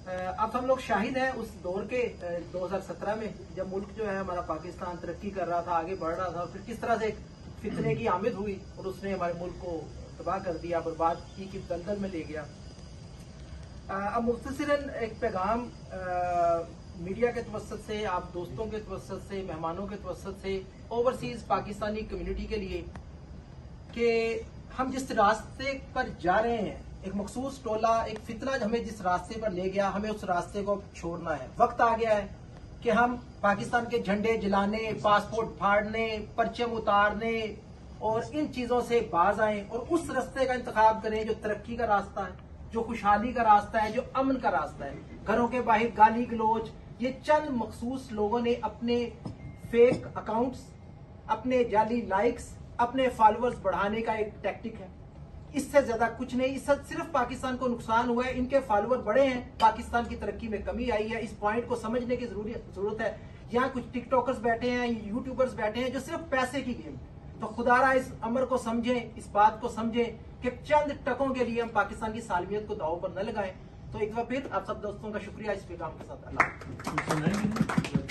अब हम लोग शाहिद हैं उस दौर के 2017 में, जब मुल्क जो है हमारा पाकिस्तान तरक्की कर रहा था, आगे बढ़ रहा था, फिर किस तरह से फितने की आमद हुई और उसने हमारे मुल्क को तबाह कर दिया, बर्बाद की दलदल में ले गया। अब मुख्तसरन एक पैगाम मीडिया के तवस्सुत से, आप दोस्तों के तवस्सुत से, मेहमानों के तवस्सुत से, ओवरसीज पाकिस्तानी कम्युनिटी के लिए कि हम जिस रास्ते पर जा रहे हैं, एक मखसूस टोला, एक फितना हमें जिस रास्ते पर ले गया, हमें उस रास्ते को छोड़ना है। वक्त आ गया है कि हम पाकिस्तान के झंडे जलाने, पासपोर्ट फाड़ने, परचम उतारने और इन चीजों से बाज आए और उस रास्ते का इंतखाब करें जो तरक्की का रास्ता है, जो खुशहाली का रास्ता है, जो अमन का रास्ता है। घरों के बाहर गाली गलोच, ये चंद मखसूस लोगों ने अपने फेक अकाउंट्स, अपने जाली लाइक्स, अपने फॉलोअर्स बढ़ाने का एक टैक्टिक है। इससे ज्यादा कुछ नहीं। इससे सिर्फ पाकिस्तान को नुकसान हुआ है, इनके फॉलोअर बढ़े हैं, पाकिस्तान की तरक्की में कमी आई है। इस पॉइंट को समझने की जरूरत है। यहाँ कुछ टिकटॉकर्स बैठे हैं, यूट्यूबर्स बैठे हैं जो सिर्फ पैसे की गेम। तो खुदारा इस अमर को समझें, इस बात को समझें कि चंद टकों के लिए हम पाकिस्तान की सालमियत को दांव पर न लगाएं। तो एक बार फिर आप सब दोस्तों का शुक्रिया इस पैगाम के साथ। अल्लाह।